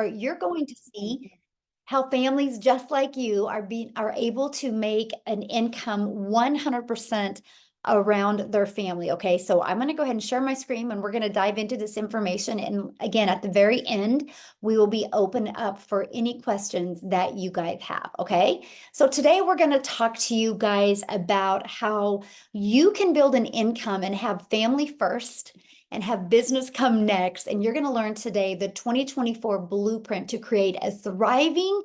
you're going to see how families just like you are able to make an income 100% around their family. Okay, so I'm going to go ahead and share my screen and we're going to dive into this information. And again, at the very end, we will be open up for any questions that you guys have. Okay, so today we're going to talk to you guys about how you can build an income and have family first and have business come next. And you're going to learn today the 2024 blueprint to create a thriving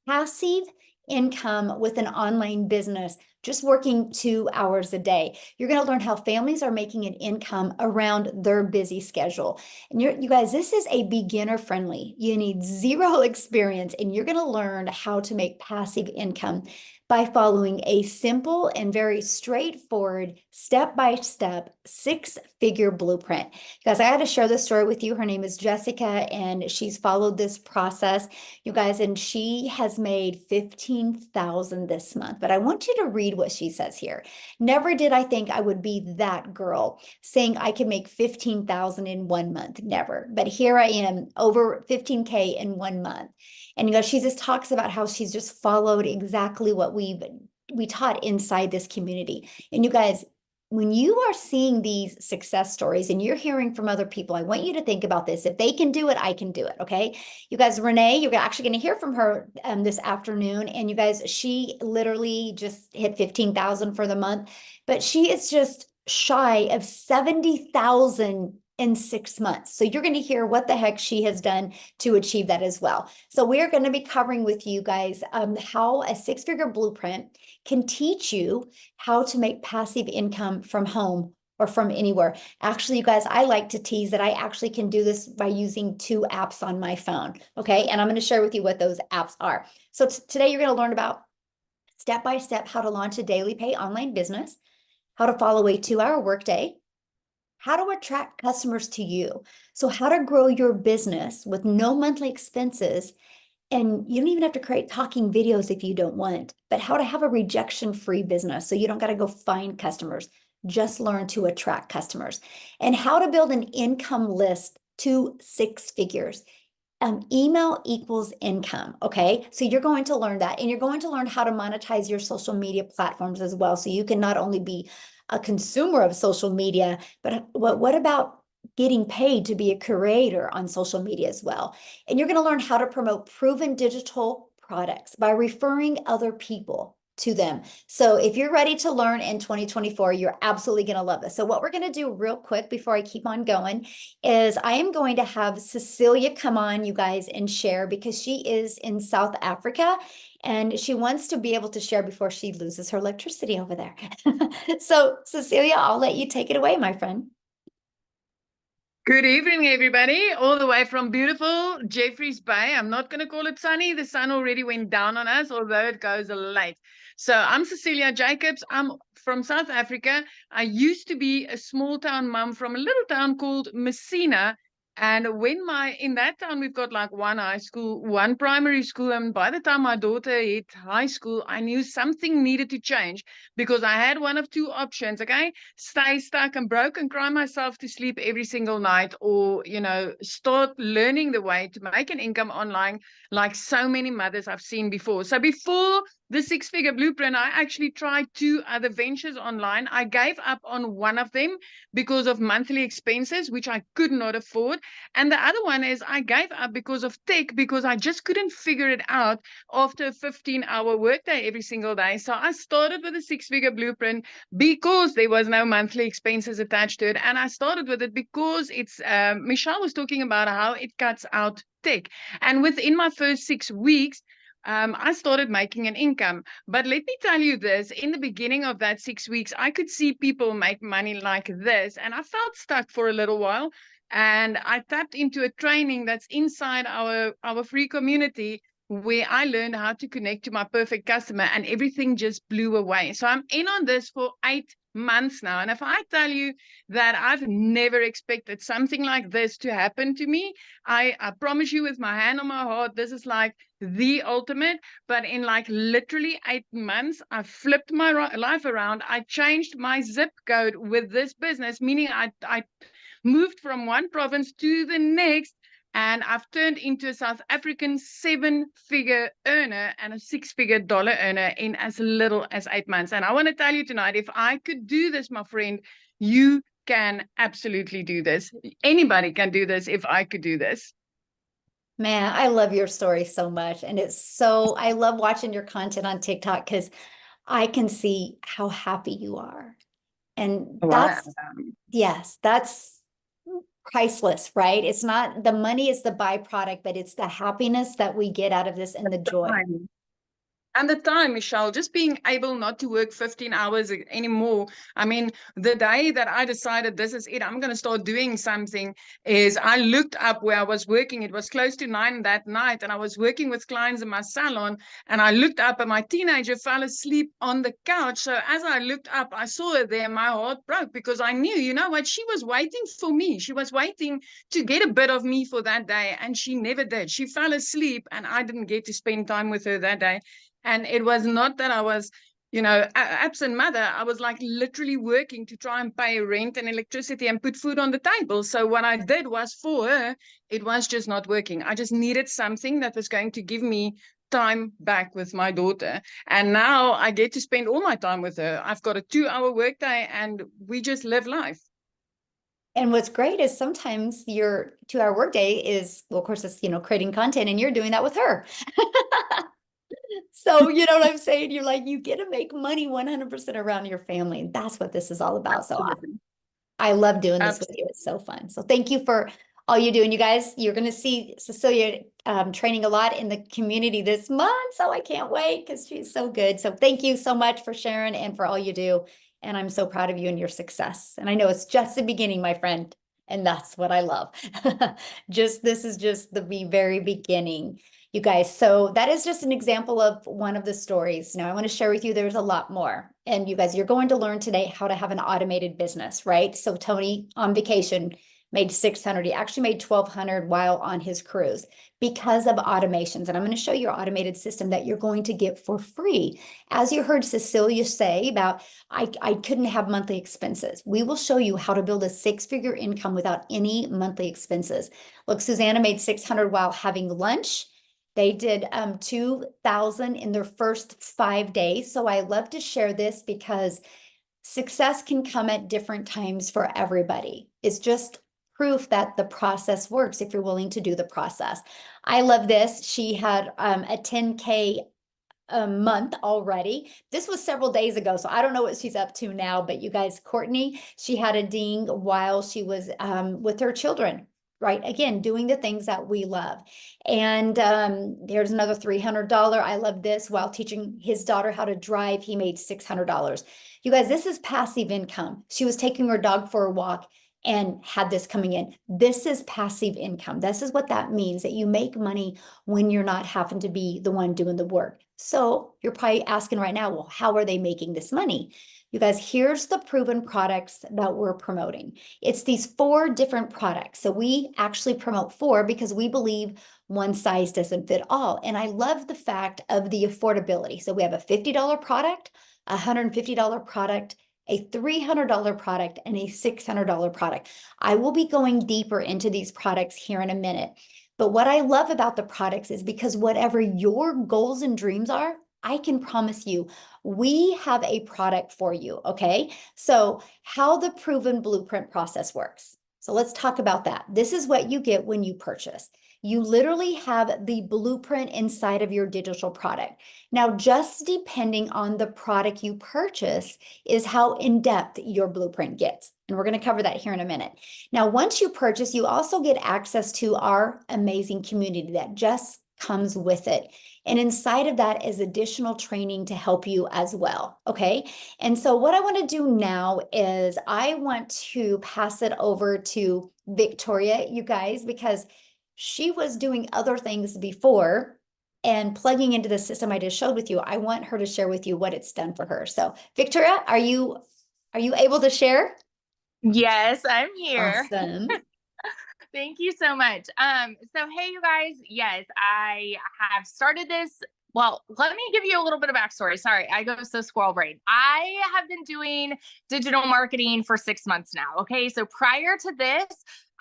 passive income with an online business, just working 2 hours a day. You're going to learn how families are making an income around their busy schedule. And you guys, this is a beginner friendly. You need zero experience, and you're going to learn how to make passive income by following a simple and very straightforward step-by-step 6-figure blueprint. Guys, I had to share this story with you. Her name is Jessica, and she's followed this process, you guys, and she has made $15,000 this month. But I want you to read what she says here. Never did I think I would be that girl saying I could make $15,000 in 1 month. Never. But here I am, over 15K in 1 month. And you know, she just talks about how she's just followed exactly what we taught inside this community. And you guys, when you are seeing these success stories and you're hearing from other people, I want you to think about this. If they can do it, I can do it. Okay. You guys, Renee, you're actually going to hear from her this afternoon. And you guys, she literally just hit 15,000 for the month, but she is just shy of 70,000 in 6 months. So you're going to hear what the heck she has done to achieve that as well. So we're going to be covering with you guys how a 6-figure blueprint can teach you how to make passive income from home or from anywhere. Actually, you guys, I like to tease that I actually can do this by using 2 apps on my phone. Okay. And I'm going to share with you what those apps are. So today you're going to learn about step-by-step how to launch a daily pay online business, how to follow a 2-hour workday, how to attract customers to you. So how to grow your business with no monthly expenses. And you don't even have to create talking videos if you don't want, but how to have a rejection-free business. So you don't got to go find customers, just learn to attract customers, and how to build an income list to 6 figures. Email equals income. Okay. So you're going to learn that, and you're going to learn how to monetize your social media platforms as well. So you can not only be a consumer of social media, but what about getting paid to be a creator on social media as well? And you're going to learn how to promote proven digital products by referring other people to them. So if you're ready to learn in 2024, you're absolutely going to love this. So what we're going to do real quick before I keep on going is I am going to have Cecilia come on, you guys, and share, because she is in South Africa and she wants to be able to share before she loses her electricity over there. So Cecilia, I'll let you take it away, my friend. Good evening, everybody, all the way from beautiful Jeffreys Bay. I'm not going to call it sunny. The sun already went down on us, although it goes late. So I'm Cecilia Jacobs. I'm from South Africa. I used to be a small town mum from a little town called Messina. And in that town, we've got like 1 high school, 1 primary school. And by the time my daughter hit high school, I knew something needed to change, because I had one of 2 options. Okay. Stay stuck and broke and cry myself to sleep every single night, or, you know, start learning the way to make an income online, like so many mothers I've seen before. So before the 6-figure blueprint, I actually tried 2 other ventures online. I gave up on one of them because of monthly expenses, which I could not afford. And the other one is I gave up because of tech, because I just couldn't figure it out after a 15-hour workday every single day. So I started with a 6-figure blueprint because there was no monthly expenses attached to it. And I started with it because it's Michelle was talking about how it cuts out tech. And within my first 6 weeks, I started making an income. But let me tell you this, in the beginning of that 6 weeks, I could see people make money like this, and I felt stuck for a little while. And I tapped into a training that's inside our free community, where I learned how to connect to my perfect customer, and everything just blew away. So I'm in on this for 8 months now. And if I tell you that I've never expected something like this to happen to me, I promise you with my hand on my heart, this is like the ultimate. But in like literally 8 months, I flipped my life around. I changed my zip code with this business, meaning I moved from one province to the next and I've turned into a South African 7-figure earner and a $6-figure dollar earner in as little as 8 months. And I want to tell you tonight, if I could do this, my friend, you can absolutely do this. Anybody can do this if I could do this. Man, I love your story so much. And I love watching your content on TikTok because I can see how happy you are. And Wow. yes, that's priceless, right? It's not the money is the byproduct, but it's the happiness that we get out of this and the joy. And the time, Michelle, just being able not to work 15 hours anymore. I mean, the day that I decided this is it, I'm going to start doing something, is I looked up where I was working. It was close to 9 that night, and I was working with clients in my salon, and I looked up and my teenager fell asleep on the couch. So as I looked up, I saw her there. My heart broke because I knew, you know what, she was waiting for me. She was waiting to get a bit of me for that day, and she never did. She fell asleep, and I didn't get to spend time with her that day. And it was not that I was, you know, absent mother. I was like literally working to try and pay rent and electricity and put food on the table. So what I did was for her, it was just not working. I just needed something that was going to give me time back with my daughter. And now I get to spend all my time with her. I've got a 2-hour workday and we just live life. And what's great is sometimes your 2-hour workday is, well, of course, it's, creating content and you're doing that with her. So, you know what I'm saying? You're like, you get to make money 100% around your family. And that's what this is all about. So I love doing this with you. It's so fun. So thank you for all you do. And you guys, you're going to see Cecilia training a lot in the community this month. So I can't wait because she's so good. So thank you so much for sharing and for all you do. And I'm so proud of you and your success. And I know it's just the beginning, my friend. And that's what I love. This is just the very beginning, you guys. So that is just an example of one of the stories. Now I want to share with you, there's a lot more. And you guys, you're going to learn today how to have an automated business, right? So Tony on vacation made 600. He actually made 1,200 while on his cruise because of automations. And I'm going to show you your automated system that you're going to get for free. As you heard Cecilia say about, I couldn't have monthly expenses. We will show you how to build a 6-figure income without any monthly expenses. Look, Susanna made 600 while having lunch. They did 2,000 in their first 5 days. So I love to share this because success can come at different times for everybody. It's just proof that the process works if you're willing to do the process. I love this. She had a 10K a month already. This was several days ago, so I don't know what she's up to now, but you guys, Courtney, she had a ding while she was with her children. Right? Again, doing the things that we love. And there's another $300. I love this. While teaching his daughter how to drive, he made $600. You guys, this is passive income. She was taking her dog for a walk and had this coming in. This is passive income. This is what that means, that you make money when you're not having to be the one doing the work. So you're probably asking right now, well, how are they making this money? You guys, here's the proven products that we're promoting. It's these 4 different products. So we actually promote 4 because we believe one size doesn't fit all. And I love the fact of the affordability. So we have a $50 product, a $150 product, a $300 product, and a $600 product. I will be going deeper into these products here in a minute. But what I love about the products is because whatever your goals and dreams are, I can promise you, we have a product for you, okay? So how the proven blueprint process works. So let's talk about that. This is what you get when you purchase. You literally have the blueprint inside of your digital product. Now, just depending on the product you purchase is how in-depth your blueprint gets. And we're going to cover that here in a minute. Now, once you purchase, you also get access to our amazing community that just comes with it. And inside of that is additional training to help you as well. Okay. And so what I want to do now is I want to pass it over to Victoria, you guys, because she was doing other things before and plugging into the system I just showed with you. I want her to share with you what it's done for her. So Victoria, are you able to share? Yes, I'm here. Awesome. Thank you so much. So hey, you guys, yes, I have started this. Well, let me give you a little bit of backstory. Sorry, I go so squirrel brain. I have been doing digital marketing for 6 months now. Okay. So prior to this,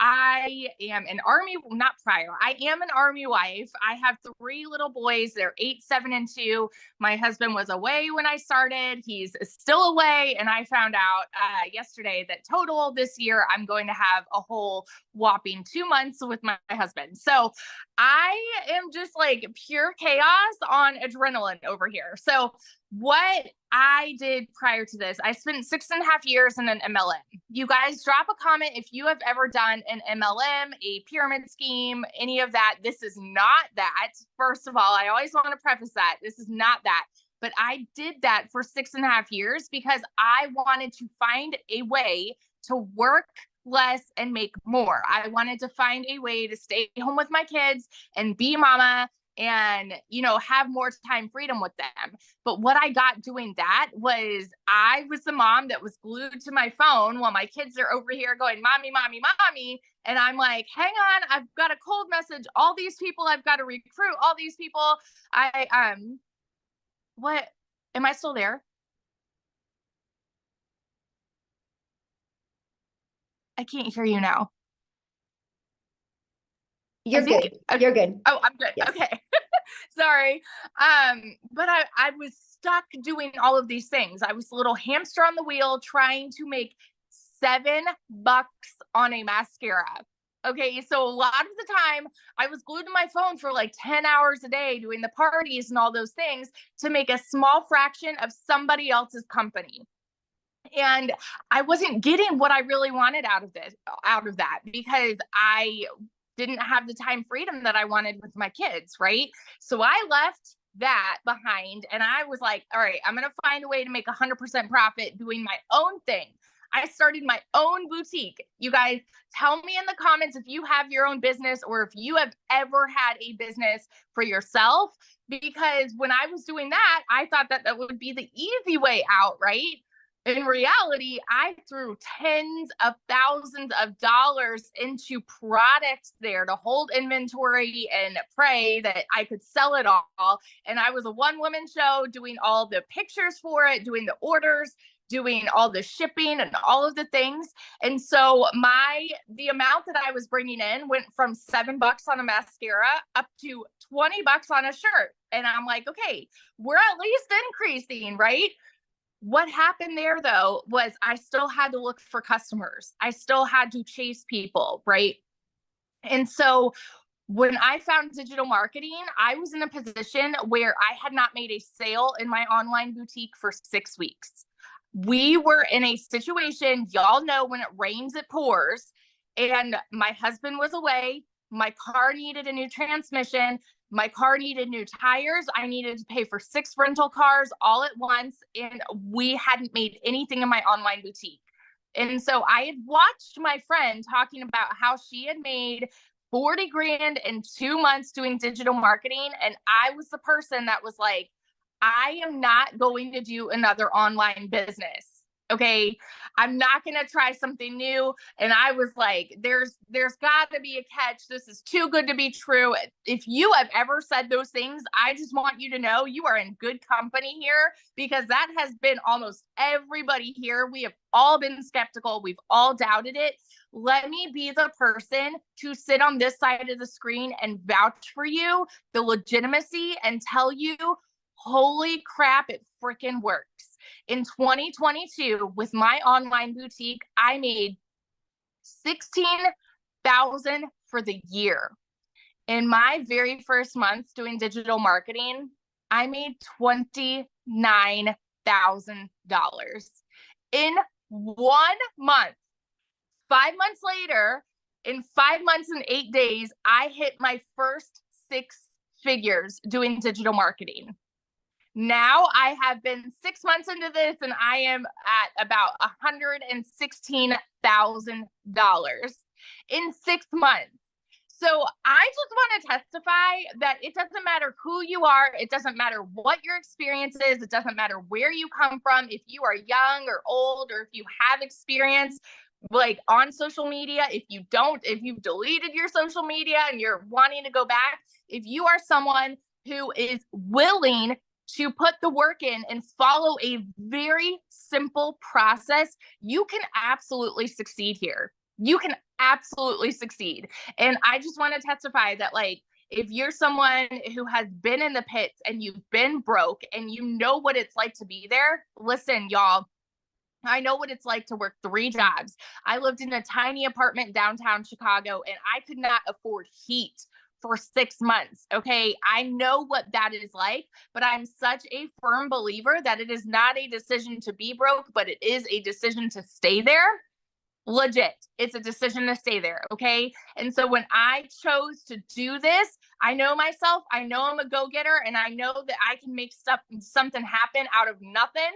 I am an Army, not prior. I am an Army wife. I have 3 little boys. They're 8, 7, and 2. My husband was away when I started. He's still away. And I found out yesterday that total this year, I'm going to have a whole whopping 2 months with my husband. So I am just like pure chaos on adrenaline over here. So what I did prior to this, I spent 6.5 years in an MLM. You guys drop a comment if you have ever done an MLM, a pyramid scheme, any of that. This is not that. First of all, I always want to preface that. This is not that. But I did that for 6.5 years because I wanted to find a way to work less and make more. I wanted to find a way to stay home with my kids and be mama and, you know, have more time freedom with them. But what I got doing that was I was the mom that was glued to my phone while my kids are over here going, mommy, mommy, mommy. And I'm like, hang on, I've got a cold message. All these people I've got to recruit, all these people. What, am I still there? I can't hear you now. You're good. You're good. Oh, I'm good. Yes. Okay. Sorry. But I was stuck doing all of these things. I was a little hamster on the wheel trying to make $7 on a mascara. Okay. So a lot of the time I was glued to my phone for like 10 hours a day doing the parties and all those things to make a small fraction of somebody else's company. And I wasn't getting what I really wanted out of that, because I didn't have the time freedom that I wanted with my kids, right? So I left that behind and I was like, all right, I'm going to find a way to make 100% profit doing my own thing. I started my own boutique. You guys tell me in the comments if you have your own business or if you have ever had a business for yourself, because when I was doing that, I thought that that would be the easy way out, right? In reality, I threw tens of thousands of dollars into products there to hold inventory and pray that I could sell it all. And I was a one-woman show doing all the pictures for it, doing the orders, doing all the shipping and all of the things. And so the amount that I was bringing in went from $7 on a mascara up to $20 on a shirt. And I'm like, okay, we're at least increasing, right? What happened there, though, was I still had to look for customers. I still had to chase people, right? And so when I found digital marketing, I was in a position where I had not made a sale in my online boutique for 6 weeks. We were in a situation, y'all know when it rains, it pours. And my husband was away. My car needed a new transmission. My car needed new tires. I needed to pay for 6 rental cars all at once. And we hadn't made anything in my online boutique. And so I had watched my friend talking about how she had made 40 grand in 2 months doing digital marketing. And I was the person that was like, I am not going to do another online business. Okay. I'm not going to try something new. And I was like, there's got to be a catch. This is too good to be true. If you have ever said those things, I just want you to know you are in good company here, because that has been almost everybody here. We have all been skeptical. We've all doubted it. Let me be the person to sit on this side of the screen and vouch for you, the legitimacy, and tell you, holy crap, it freaking works. In 2022, with my online boutique, I made $16,000 for the year. In my very first month doing digital marketing, I made $29,000 in 1 month. 5 months later, in 5 months and 8 days, I hit my first 6 figures doing digital marketing. Now I have been 6 months into this and I am at about $116,000 in 6 months. So I just want to testify that it doesn't matter who you are. It doesn't matter what your experience is. It doesn't matter where you come from. If you are young or old, or if you have experience like on social media, if you've deleted your social media and you're wanting to go back, if you are someone who is willing to put the work in and follow a very simple process, you can absolutely succeed here. you can absolutely succeed. And I just want to testify that, like, if you're someone who has been in the pits and you've been broke and you know what it's like to be there, listen, y'all, I know what it's like to work 3 jobs. I lived in a tiny apartment downtown Chicago and I could not afford heat for 6 months. Okay. I know what that is like, but I'm such a firm believer that it is not a decision to be broke, but it is a decision to stay there. Legit. It's a decision to stay there. Okay. And so when I chose to do this, I know myself, I know I'm a go-getter, and I know that I can make something happen out of nothing.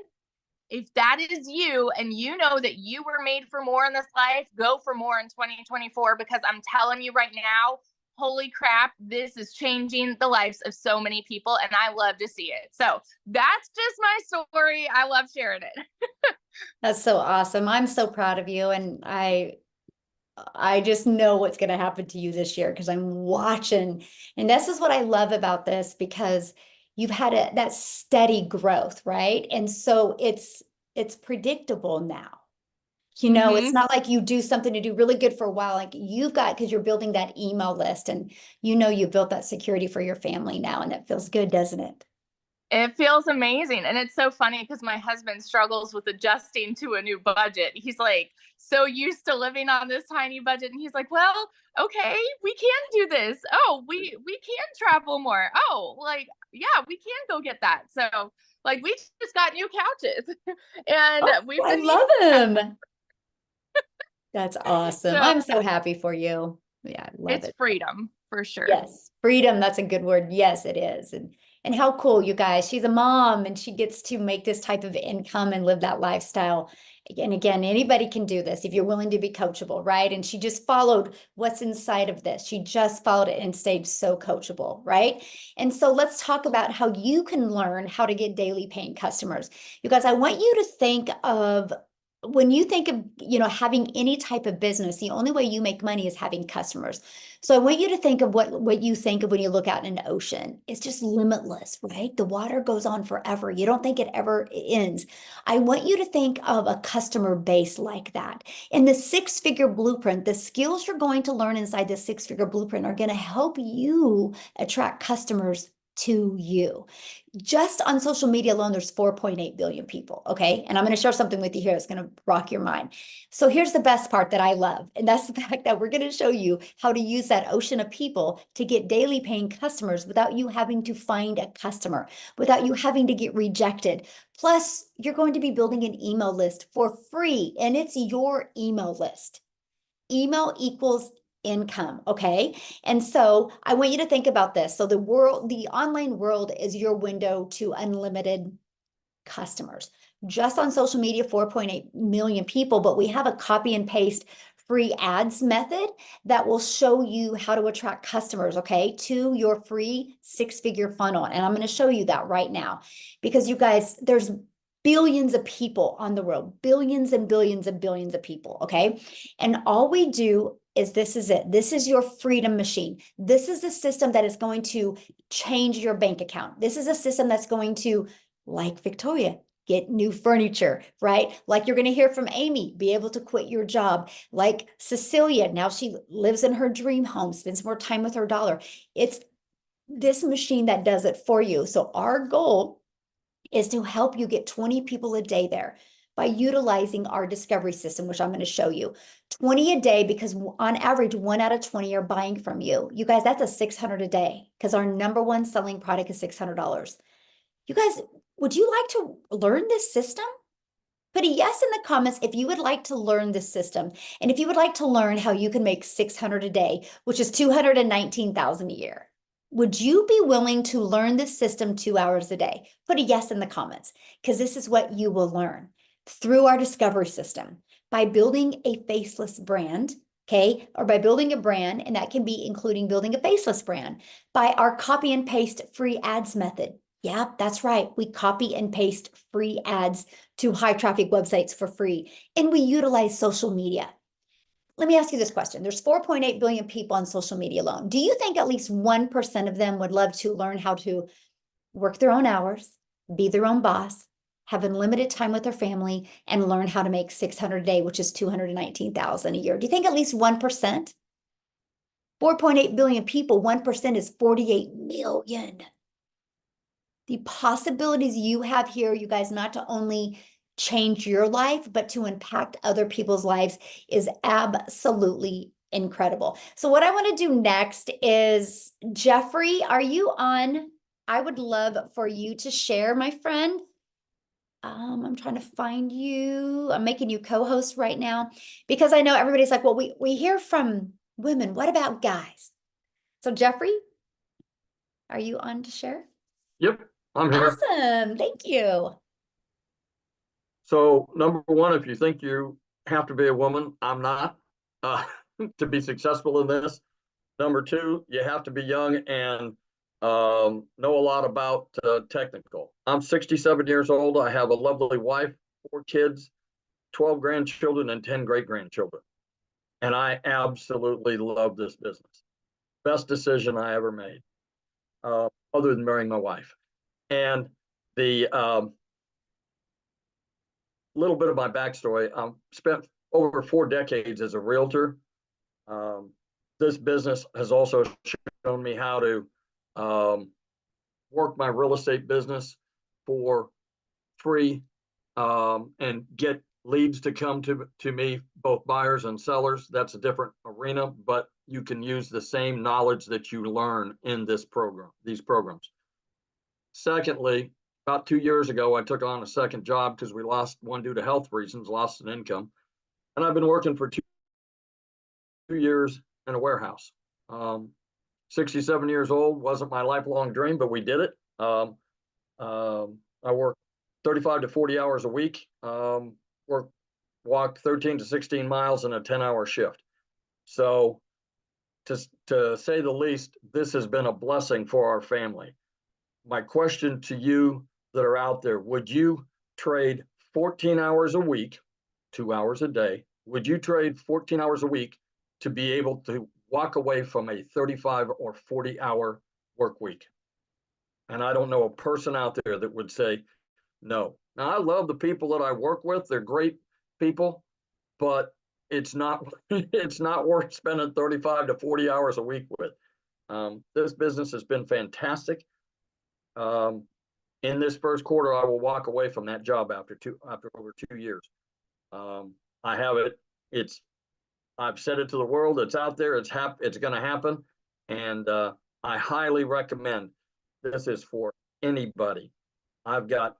If that is you and you know that you were made for more in this life, go for more in 2024, because I'm telling you right now, holy crap, this is changing the lives of so many people, and I love to see it. So that's just my story. I love sharing it. That's so awesome. I'm so proud of you. And I just know what's going to happen to you this year because I'm watching. And this is what I love about this, because you've had that steady growth, right? And so it's predictable now. You know, it's not like you do something to do really good for a while. Like you've got, because you're building that email list and you know you've built that security for your family now, and that feels good, doesn't it? It feels amazing. And it's so funny because my husband struggles with adjusting to a new budget. He's like so used to living on this tiny budget. And he's like, well, okay, we can do this. Oh, we can travel more. Oh, like, yeah, we can go get that. So like we just got new couches and we've I been love them. That's awesome. So, I'm so happy for you. Yeah, I love it's it. freedom for sure. Yes, freedom, that's a good word. Yes, it is. And how cool, you guys. She's a mom and she gets to make this type of income and live that lifestyle. And again, anybody can do this if you're willing to be coachable, right? And she just followed what's inside of this. She just followed it and stayed so coachable, right? And so let's talk about how you can learn how to get daily paying customers. You guys, I want you to think of, when you think of, having any type of business, the only way you make money is having customers. So I want you to think of what you think of when you look out in an ocean. It's just limitless, right? The water goes on forever. You don't think it ever ends. I want you to think of a customer base like that. In the 6-figure blueprint, the skills you're going to learn inside the 6-figure blueprint are going to help you attract customers to you. Just on social media alone, there's 4.8 billion people, okay? And I'm going to share something with you here that's going to rock your mind. So here's the best part that I love, and that's the fact that we're going to show you how to use that ocean of people to get daily paying customers without you having to find a customer, without you having to get rejected. Plus, you're going to be building an email list for free, and it's your email list. Email equals income, okay? And so I want you to think about this. So the online world is your window to unlimited customers. Just on social media, 4.8 million people, but we have a copy and paste free ads method that will show you how to attract customers, okay, to your free 6-figure funnel. And I'm going to show you that right now, because you guys, there's billions of people on the world, billions and billions and billions of people, okay? And all we do is, this is it. This is your freedom machine. This is a system that is going to change your bank account. This is a system that's going to, like Victoria, get new furniture, right? Like you're going to hear from Amy, be able to quit your job. Like Cecilia, now she lives in her dream home, spends more time with her daughter. It's this machine that does it for you. So our goal is to help you get 20 people a day there by utilizing our discovery system, which I'm going to show you. 20 a day, because on average, 1 out of 20 are buying from you. You guys, that's a $600 a day, because our number one selling product is $600. You guys, would you like to learn this system? Put a yes in the comments if you would like to learn this system. And if you would like to learn how you can make $600 a day, which is $219,000 a year. Would you be willing to learn this system 2 hours a day? Put a yes in the comments, because this is what you will learn through our discovery system by building a faceless brand, okay? Or by building a brand, and that can be including building a faceless brand, by our copy and paste free ads method. Yeah, that's right. We copy and paste free ads to high traffic websites for free, and we utilize social media. Let me ask you this question. There's 4.8 billion people on social media alone. Do you think at least 1% of them would love to learn how to work their own hours, be their own boss, have unlimited time with their family, and learn how to make 600 a day, which is 219,000 a year. Do you think at least 1%? 4.8 billion people, 1% is 48 million. The possibilities you have here, you guys, not to only change your life, but to impact other people's lives is absolutely incredible. So what I want to do next is, Jeffrey, are you on? I would love for you to share, my friend. I'm trying to find you. I'm making you co-host right now because I know everybody's like, well, we hear from women. What about guys? So Jeffrey, are you on to share? Yep, I'm here. Awesome. Thank you. So number one, if you think you have to be a woman, I'm not, to be successful in this. Number two, you have to be young and know a lot about technical. I'm 67 years old. I have a lovely wife, 4 kids, 12 grandchildren, and 10 great-grandchildren. And I absolutely love this business. Best decision I ever made, other than marrying my wife. And the little bit of my backstory, spent over 4 decades as a realtor. This business has also shown me how to work my real estate business for free and get leads to come to me, both buyers and sellers. That's a different arena, but you can use the same knowledge that you learn in these programs. Secondly, about 2 years ago, I took on a second job because we lost one due to health reasons, lost an income. And I've been working for 2 years in a warehouse. 67 years old, wasn't my lifelong dream, but we did it. I work 35 to 40 hours a week, walk 13 to 16 miles in a 10-hour shift. So to say the least, this has been a blessing for our family. My question to you that are out there, would you trade 14 hours a week, 2 hours a day? Would you trade 14 hours a week to be able to walk away from a 35 or 40-hour work week? And I don't know a person out there that would say no. Now, I love the people that I work with. They're great people, but it's not worth spending 35 to 40 hours a week with. This business has been fantastic. In this first quarter, I will walk away from that job after over 2 years. I have it. I've said it to the world. It's out there. It's going to happen. And I highly recommend this is for anybody. I've got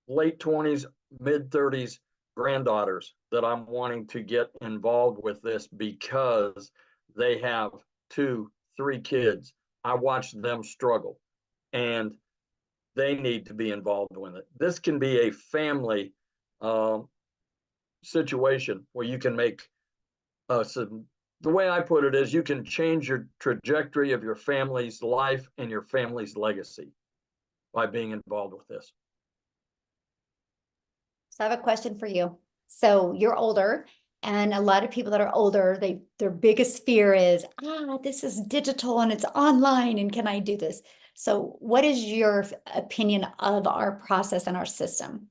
late 20s, mid 30s granddaughters that I'm wanting to get involved with this because they have 2, 3 kids. I watched them struggle and they need to be involved with it. This can be a family situation where you can make the way I put it is you can change your trajectory of your family's life and your family's legacy by being involved with this. So I have a question for you. So you're older, and a lot of people that are older, their biggest fear is, this is digital and it's online, and can I do this? So what is your opinion of our process and our system?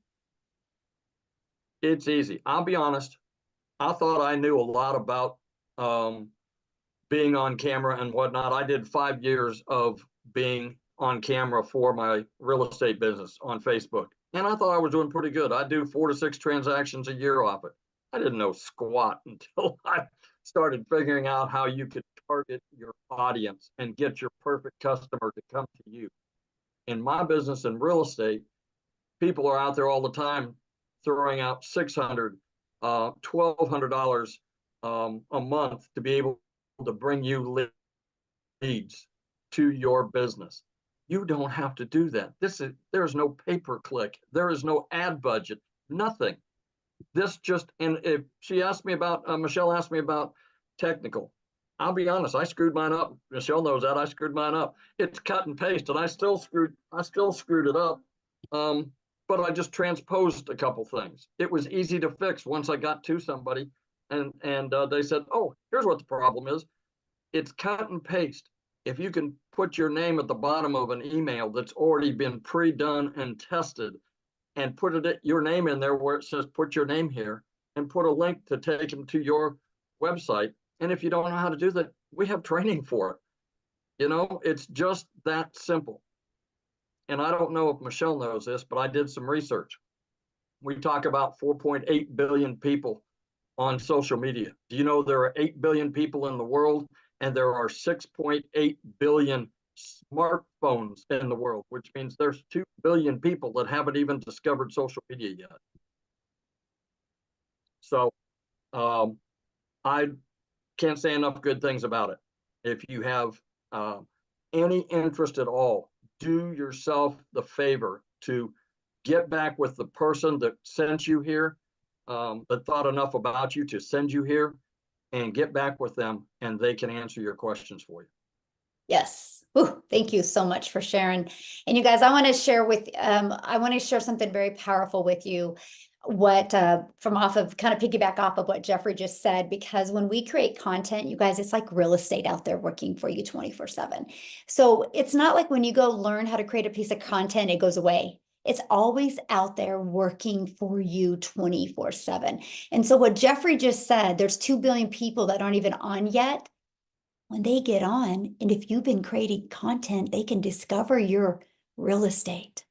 It's easy. I'll be honest. I thought I knew a lot about being on camera and whatnot. I did 5 years of being on camera for my real estate business on Facebook. And I thought I was doing pretty good. I do 4 to 6 transactions a year off it. I didn't know squat until I started figuring out how you could target your audience and get your perfect customer to come to you. In my business in real estate, people are out there all the time throwing out $600, $1,200 a month to be able to bring you leads to your business. You don't have to do that. There's no pay-per-click. There is no ad budget, nothing. And if she asked me about, Michelle asked me about technical, I'll be honest, I screwed mine up. Michelle knows that I screwed mine up. It's cut and paste, and I still screwed it up. But I just transposed a couple things. It was easy to fix once I got to somebody, and they said, "Oh, here's what the problem is. It's cut and paste. If you can put your name at the bottom of an email that's already been pre-done and tested, and put your name in there where it says, put your name here, and put a link to take them to your website. And if you don't know how to do that, we have training for it. You know, it's just that simple. And I don't know if Michelle knows this, but I did some research. We talk about 4.8 billion people on social media. Do you know there are 8 billion people in the world, and there are 6.8 billion smartphones in the world, which means there's 2 billion people that haven't even discovered social media yet. So I can't say enough good things about it. If you have any interest at all, do yourself the favor to get back with the person that sent you here, that thought enough about you to send you here, and get back with them, and they can answer your questions for you. Yes. Ooh, thank you so much for sharing. And you guys, I want to share something very powerful with you. What kind of piggyback off of what Jeffrey just said, because when we create content, you guys, it's like real estate out there working for you 24/7. So it's not like when you go learn how to create a piece of content, it goes away. It's always out there working for you 24/7. And so what Jeffrey just said, there's 2 billion people that aren't even on yet. When they get on, and if you've been creating content, they can discover your real estate.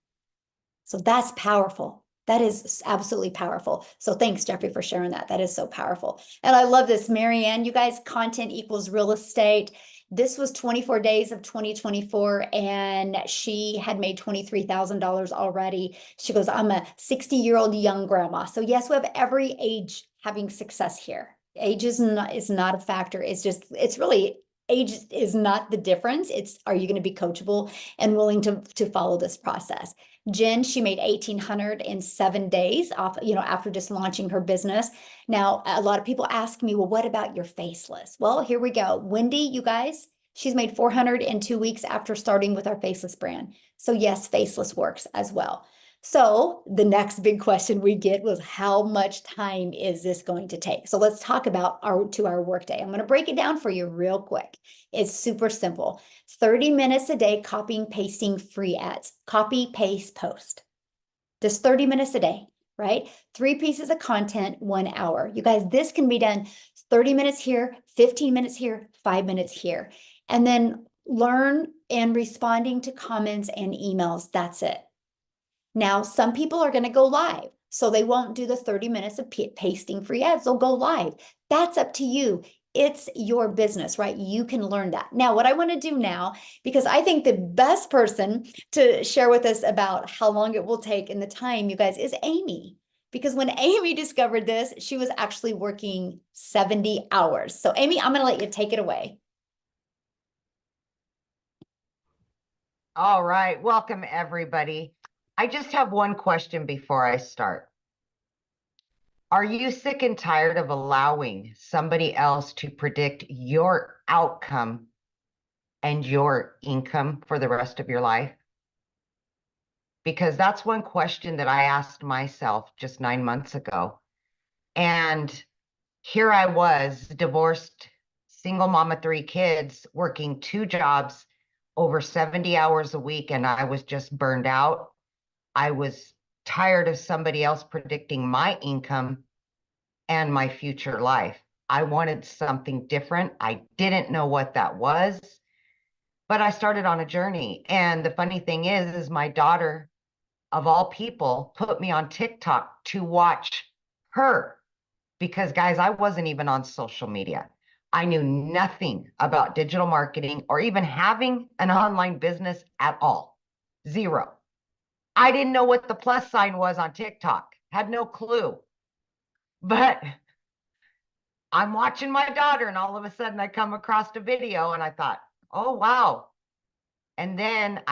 So that's powerful. That is absolutely powerful. So thanks, Jeffrey, for sharing that. That is so powerful. And I love this, Marianne. You guys, content equals real estate. This was 24 days of 2024, and she had made $23,000 already. She goes, I'm a 60-year-old young grandma. So yes, we have every age having success here. Age is not a factor. It's really, age is not the difference. It's, are you going to be coachable and willing to follow this process? Jen, she made $1,800 in 7 days off, after just launching her business. Now, a lot of people ask me, well, what about your faceless? Well, here we go. Wendy, you guys, she's made $400 in 2 weeks after starting with our faceless brand. So yes, faceless works as well. So the next big question we get was, how much time is this going to take? So let's talk about our 2-hour workday. I'm going to break it down for you real quick. It's super simple. 30 minutes a day, copying, pasting free ads. Copy, paste, post. Just 30 minutes a day, right? 3 pieces of content, 1 hour. You guys, this can be done 30 minutes here, 15 minutes here, 5 minutes here. And then learn and responding to comments and emails. That's it. Now, some people are going to go live, so they won't do the 30 minutes of pasting free ads. They'll go live. That's up to you. It's your business, right? You can learn that. Now, what I want to do now, because I think the best person to share with us about how long it will take and the time, you guys, is Amy. Because when Amy discovered this, she was actually working 70 hours. So Amy, I'm going to let you take it away. All right. Welcome, everybody. I just have one question before I start. Are you sick and tired of allowing somebody else to predict your outcome and your income for the rest of your life? Because that's one question that I asked myself just 9 months ago. And here I was, divorced, single mom of 3 kids, working 2 jobs, over 70 hours a week, and I was just burned out. I was tired of somebody else predicting my income and my future life. I wanted something different. I didn't know what that was, but I started on a journey. And the funny thing is my daughter, of all people, put me on TikTok to watch her, because guys, I wasn't even on social media. I knew nothing about digital marketing or even having an online business at all. Zero. I didn't know what the plus sign was on TikTok. Had no clue. But I'm watching my daughter, and all of a sudden I come across a video and I thought, oh, wow. And then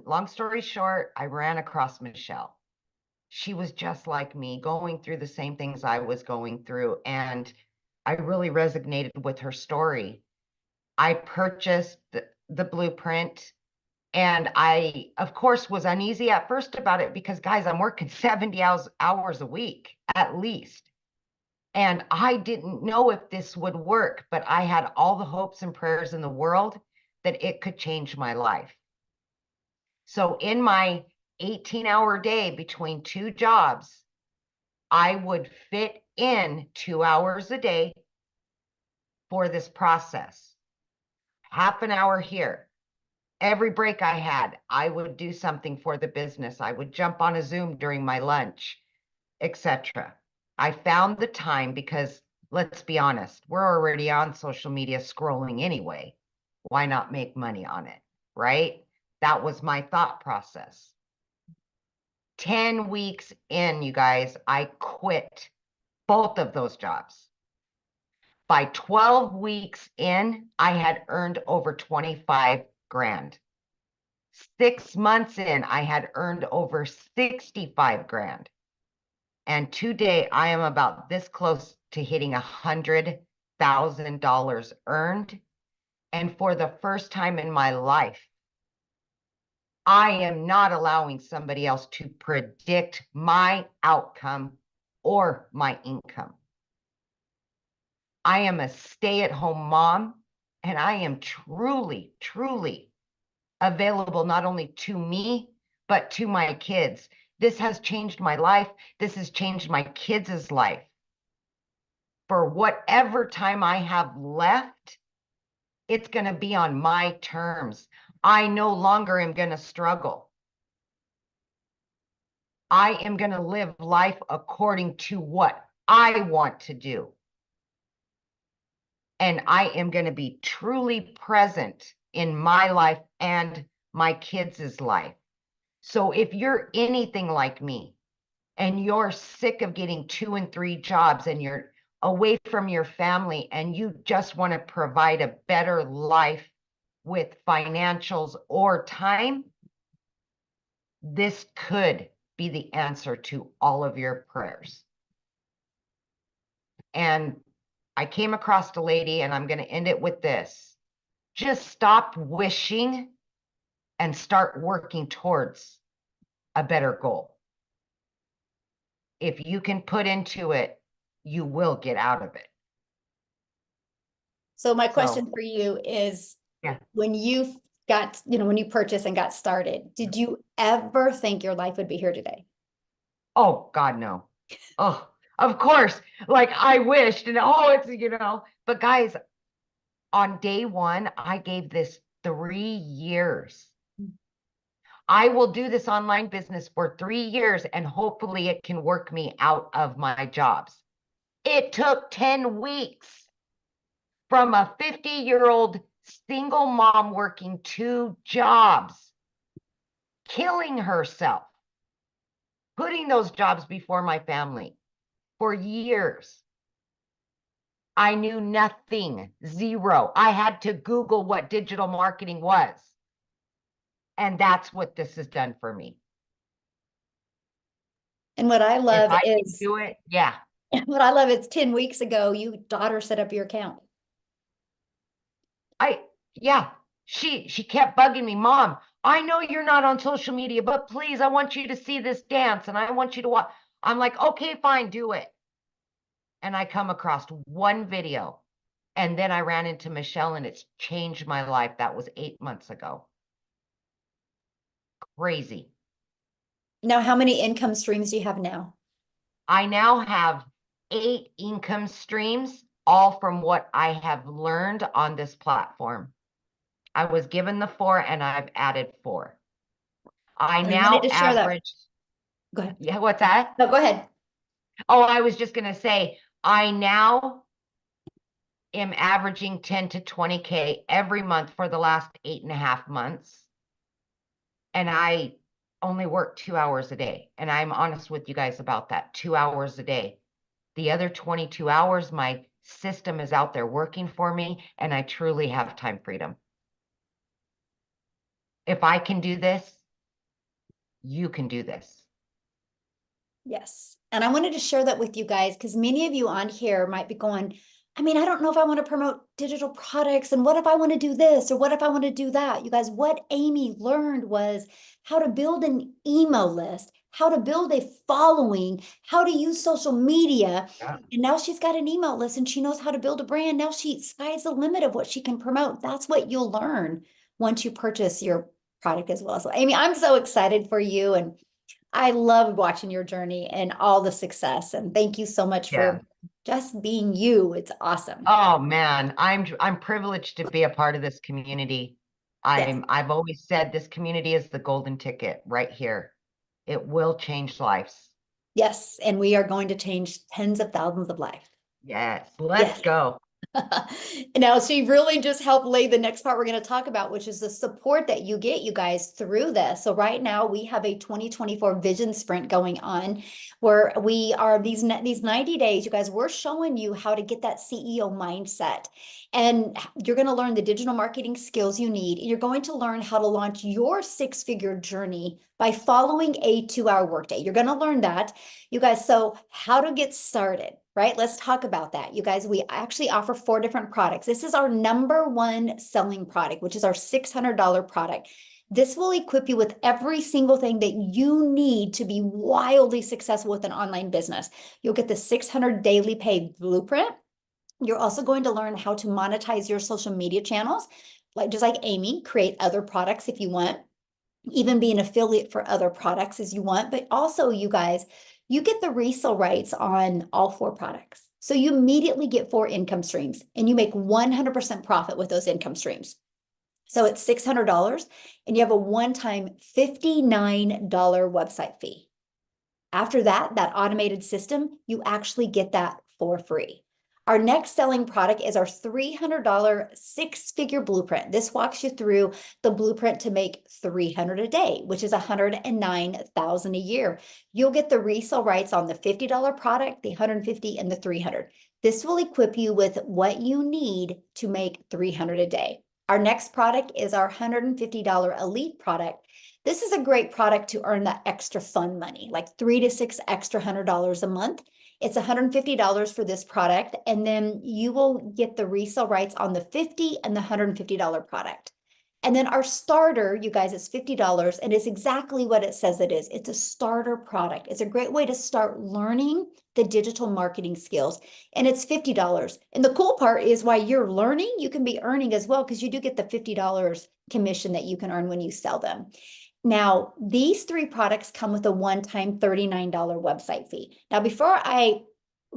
long story short, I ran across Michelle. She was just like me, going through the same things I was going through. And I really resonated with her story. I purchased the blueprint. And I, of course, was uneasy at first about it because, guys, I'm working 70 hours a week at least. And I didn't know if this would work, but I had all the hopes and prayers in the world that it could change my life. So in my 18-hour day between 2 jobs, I would fit in 2 hours a day for this process. Half an hour here. Every break I had, I would do something for the business. I would jump on a Zoom during my lunch, etc. I found the time because, let's be honest, we're already on social media scrolling anyway. Why not make money on it, right? That was my thought process. 10 weeks in, you guys, I quit both of those jobs. By 12 weeks in, I had earned over 25 grand. 6 months in, I had earned over 65 grand. And today I am about this close to hitting $100,000 earned. And for the first time in my life, I am not allowing somebody else to predict my outcome or my income. I am a stay-at-home mom, and I am truly, truly available not only to me, but to my kids. This has changed my life. This has changed my kids' life. For whatever time I have left, it's going to be on my terms. I no longer am going to struggle. I am going to live life according to what I want to do. And I am going to be truly present in my life and my kids' life. So if you're anything like me and you're sick of getting 2 and 3 jobs and you're away from your family and you just want to provide a better life with financials or time, this could be the answer to all of your prayers. And I came across a lady, and I'm going to end it with this. Just stop wishing and start working towards a better goal. If you can put into it, you will get out of it. So my question for you is, Yeah. when you got, when you purchased and got started, did you ever think your life would be here today? Oh, God, no. Oh, of course. Like I wished, and but guys, on day one, I gave this 3 years. I will do this online business for 3 years, and hopefully it can work me out of my jobs. It took 10 weeks from a 50-year-old single mom working 2 jobs, killing herself, putting those jobs before my family for years. I knew nothing, zero. I had to Google what digital marketing was. And that's what this has done for me. And what I love If I can is, do it, yeah. what I love is 10 weeks ago, you daughter set up your account. She kept bugging me, Mom, I know you're not on social media, but please, I want you to see this dance and I want you to watch. I'm like, okay, fine, do it. And I come across one video, and then I ran into Michelle, and it's changed my life. That was 8 months ago. Crazy. Now, how many income streams do you have now? I now have 8 income streams, all from what I have learned on this platform. I was given the 4, and I've added 4. I now wanted to share that. average. Go ahead. Yeah, what's that? No, go ahead. Oh, I was just going to say, I now am averaging 10 to 20K every month for the last 8.5 months. And I only work 2 hours a day. And I'm honest with you guys about that, 2 hours a day. The other 22 hours, my system is out there working for me, and I truly have time freedom. If I can do this, you can do this. Yes. And I wanted to share that with you guys, because many of you on here might be going, I mean, I don't know if I want to promote digital products, and what if I want to do this, or what if I want to do that? You guys, what Amy learned was how to build an email list, how to build a following, how to use social media. Yeah. And now she's got an email list and she knows how to build a brand. Now sky's the limit of what she can promote. That's what you'll learn once you purchase your product as well. So Amy, I'm so excited for you, and I love watching your journey and all the success. And thank you so much Yeah. for just being you. It's awesome. Oh man, I'm privileged to be a part of this community. Yes. I've always said this community is the golden ticket right here. It will change lives. Yes. And we are going to change tens of thousands of lives. Yes, let's Yes. go. Now, she really just helped lay the next part we're going to talk about, which is the support that you get, you guys, through this. So right now we have a 2024 vision sprint going on where we are these 90 days, you guys, we're showing you how to get that CEO mindset. And you're going to learn the digital marketing skills you need. You're going to learn how to launch your six-figure journey by following a 2-hour workday. You're going to learn that, you guys. So how to get started, right? Let's talk about that. You guys, we actually offer 4 different products. This is our #1 selling product, which is our $600 product. This will equip you with every single thing that you need to be wildly successful with an online business. You'll get the 600 daily pay blueprint. You're also going to learn how to monetize your social media channels, just like Amy, create other products if you want, even be an affiliate for other products as you want. But also, you guys, you get the resale rights on all 4 products. So you immediately get 4 income streams and you make 100% profit with those income streams. So it's $600 and you have a one-time $59 website fee. After that, that automated system, you actually get that for free. Our next selling product is our $300 six-figure blueprint. This walks you through the blueprint to make $300 a day, which is $109,000 a year. You'll get the resale rights on the $50 product, the $150, and the $300. This will equip you with what you need to make $300 a day. Our next product is our $150 elite product. This is a great product to earn that extra fun money, like $3 to $6 extra $100 a month. It's $150 for this product, and then you will get the resale rights on the $50 and the $150 product. And then our starter, you guys, is $50, and it's exactly what it says it is. It's a starter product. It's a great way to start learning the digital marketing skills, and it's $50. And the cool part is while you're learning, you can be earning as well, because you do get the $50 commission that you can earn when you sell them. Now, these 3 products come with a one-time $39 website fee. Now, before I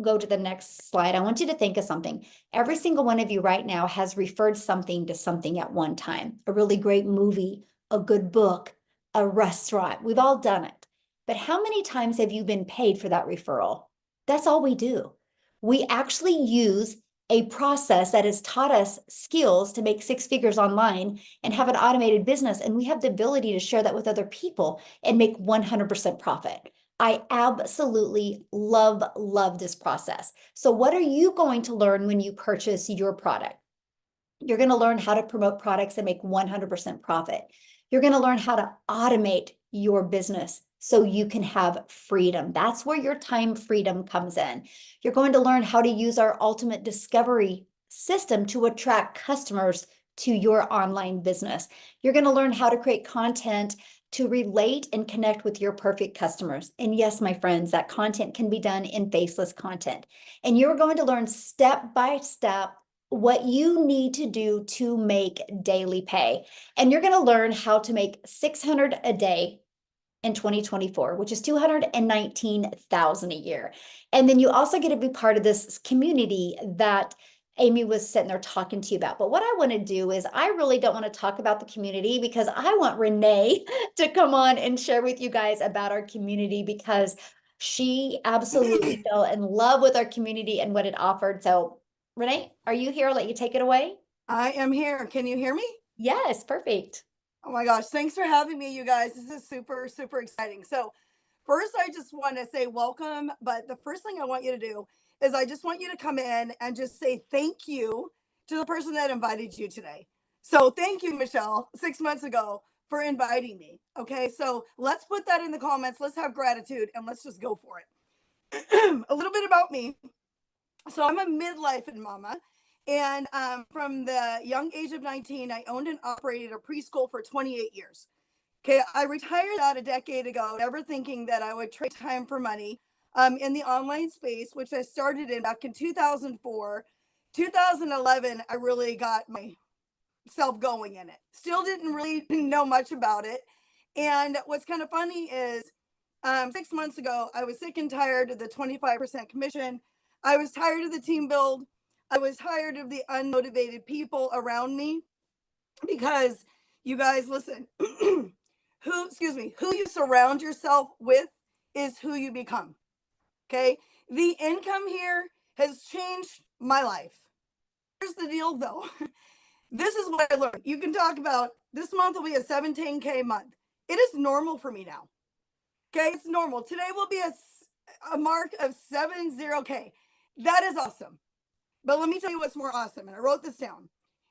go to the next slide, I want you to think of something. Every single one of you right now has referred something to something at one time. A really great movie, a good book, a restaurant. We've all done it. But how many times have you been paid for that referral? That's all we do. We actually use a process that has taught us skills to make 6 figures online and have an automated business. And we have the ability to share that with other people and make 100% profit. I absolutely love this process. So what are you going to learn when you purchase your product? You're going to learn how to promote products and make 100% profit. You're going to learn how to automate your business so you can have freedom. That's where your time freedom comes in. You're going to learn how to use our ultimate discovery system to attract customers to your online business. You're going to learn how to create content to relate and connect with your perfect customers. And yes, my friends, that content can be done in faceless content. And you're going to learn step by step what you need to do to make daily pay. And you're going to learn how to make 600 a day in 2024, which is $219,000 a year. And then you also get to be part of this community that Amy was sitting there talking to you about. But what I want to do is I really don't want to talk about the community, because I want Renee to come on and share with you guys about our community, because she absolutely fell in love with our community and what it offered. So Renee, are you here? I'll let you take it away. I am here. Can you hear me? Yes, perfect. Oh my gosh. Thanks for having me, you guys. This is super, super exciting. So first, I just want to say welcome. But the first thing I want you to do is I just want you to come in and just say thank you to the person that invited you today. So thank you, Michelle, 6 months ago for inviting me. Okay. So let's put that in the comments. Let's have gratitude and let's just go for it. A little bit about me. So I'm a midlife mama. And from the young age of 19, I owned and operated a preschool for 28 years. Okay, I retired that a decade ago, never thinking that I would trade time for money in the online space, which I started in back in 2004. 2011, I really got my self going in it. Still didn't really know much about it. And what's kind of funny is 6 months ago, I was sick and tired of the 25% commission. I was tired of the team build. I was tired of the unmotivated people around me, because you guys listen, who you surround yourself with is who you become. Okay. The income here has changed my life. Here's the deal though. This is what I learned. You can talk about this month will be a 17K month. It is normal for me now. Okay. It's normal. Today will be a mark of 70K. That is awesome. But let me tell you what's more awesome. And I wrote this down.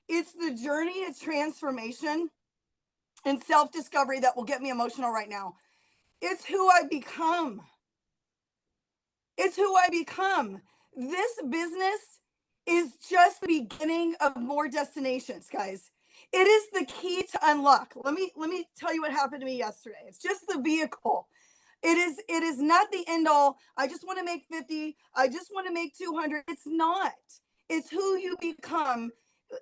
It's the journey of transformation and self-discovery that will get me emotional right now. It's who I become. It's who I become. This business is just the beginning of more destinations, guys. It is the key to unlock. Let me tell you what happened to me yesterday. It's just the vehicle. It is not the end all. I just want to make 50. I just want to make 200. It's not. It's who you become.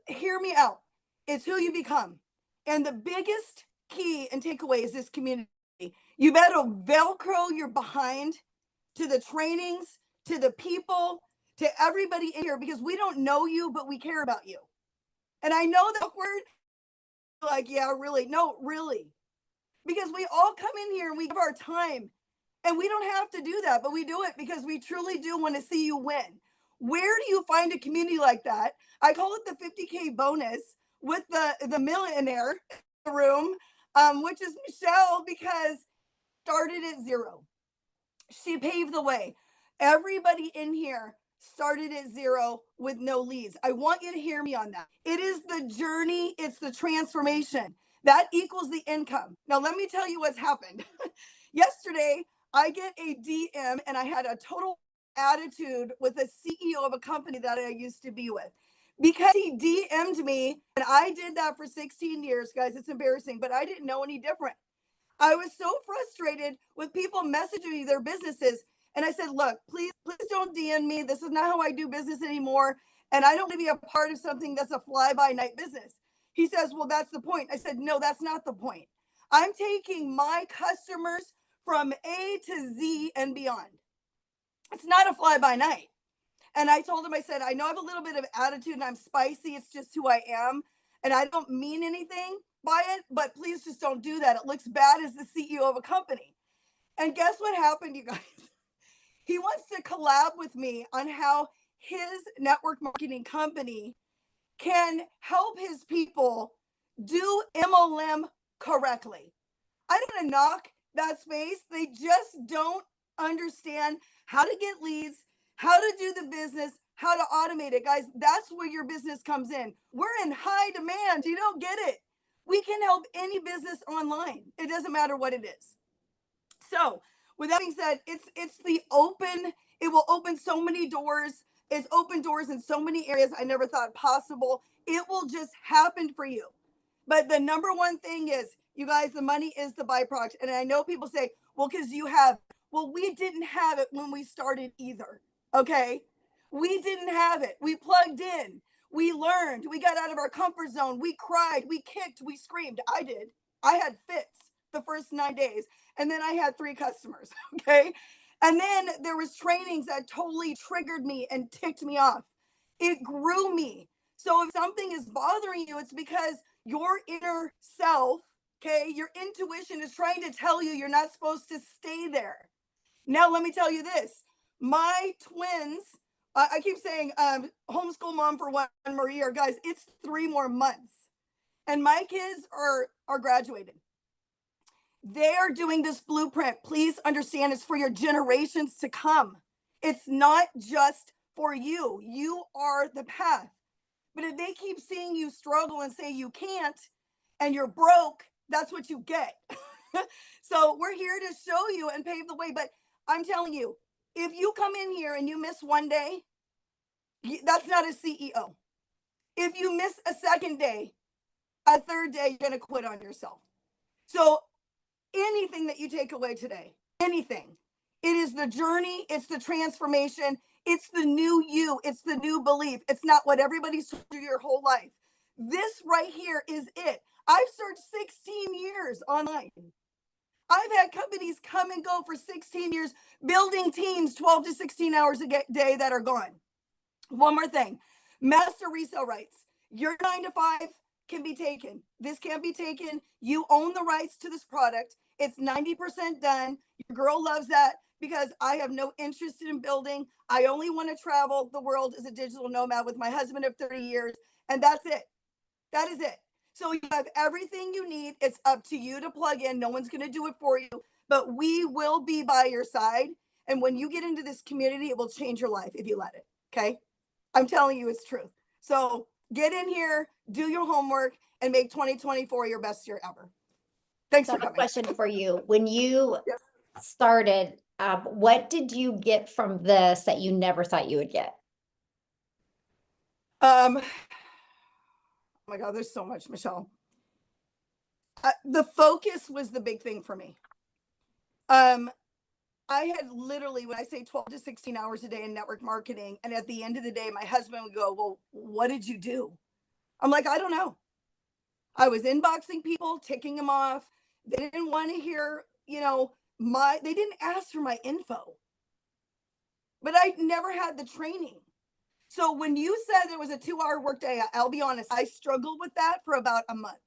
Hear me out. It's who you become. And the biggest key and takeaway is this community. You better Velcro your behind to the trainings, to the people, to everybody in here, because we don't know you, but we care about you. And I know that word, like, yeah, really. No, really. Because we all come in here and we give our time, and we don't have to do that, but we do it because we truly do want to see you win. Where do you find a community like that? I call it the 50K bonus with the millionaire in the room, which is Michelle, because started at zero. She paved the way. Everybody in here started at zero with no leads. I want you to hear me on that. It is the journey. It's the transformation. That equals the income. Now, let me tell you what's happened. Yesterday, I get a DM and I had a total attitude with the CEO of a company that I used to be with, because he DM'd me, and I did that for 16 years, guys. It's embarrassing, but I didn't know any different. I was so frustrated with people messaging me their businesses. And I said, look, please don't DM me. This is not how I do business anymore. And I don't want to be a part of something that's a fly-by-night business. He says, well, that's the point. I said, no, that's not the point. I'm taking my customers from A to Z and beyond. It's not a fly-by-night. And I told him, I said, I know I have a little bit of attitude and I'm spicy. It's just who I am. And I don't mean anything by it, but please just don't do that. It looks bad as the CEO of a company. And guess what happened, you guys? He wants to collab with me on how his network marketing company can help his people do MLM correctly. I don't want to knock that space. They just don't understand how to get leads, how to do the business, how to automate it. Guys, that's where your business comes in. We're in high demand. You don't get it. We can help any business online. It doesn't matter what it is. So with that being said, it's the open, it will open so many doors. It's open doors in so many areas I never thought possible. It will just happen for you. But the number one thing is, you guys, the money is the byproduct. And I know people say, well, because you have, well, we didn't have it when we started either. Okay. We didn't have it. We plugged in. We learned. We got out of our comfort zone. We cried. We kicked. We screamed. I did. I had fits the first 9 days. And then I had 3 customers. Okay. And then there was trainings that totally triggered me and ticked me off. It grew me. So if something is bothering you, it's because your inner self, okay, your intuition is trying to tell you you're not supposed to stay there. Now, let me tell you this. My twins, I keep saying homeschool mom for one, Maria, guys, it's 3 more months. And my kids are graduated. They are doing this blueprint. Please understand, it's for your generations to come. It's not just for you. You are the path. But if they keep seeing you struggle and say you can't and you're broke, that's what you get. So we're here to show you and pave the way. But I'm telling you, if you come in here and you miss one day, that's not a CEO. If you miss a second day, a third day, you're going to quit on yourself. So anything that you take away today, anything, it is the journey, it's the transformation, it's the new you, it's the new belief. It's not what everybody's told you your whole life. This right here is it. I've searched 16 years online. I've had companies come and go for 16 years, building teams 12 to 16 hours a day that are gone. One more thing, master resale rights. Your 9 to 5 can be taken. This can't be taken. You own the rights to this product. It's 90% done. Your girl loves that because I have no interest in building. I only want to travel the world as a digital nomad with my husband of 30 years. And that's it. That is it. So you have everything you need. It's up to you to plug in. No one's going to do it for you, but we will be by your side. And when you get into this community, it will change your life if you let it. Okay. I'm telling you, it's truth. So get in here, do your homework, and make 2024 your best year ever. Thanks So I for have a coming. question for you. When you Yes. started, what did you get from this that you never thought you would get? Oh my God, there's so much, Michelle. The focus was the big thing for me. I had literally, when I say 12 to 16 hours a day in network marketing, and at the end of the day, my husband would go, well, what did you do? I'm like, I don't know. I was inboxing people, ticking them off. They didn't want to hear, they didn't ask for my info. But I never had the training. So when you said there was a 2-hour workday, I'll be honest, I struggled with that for about a month.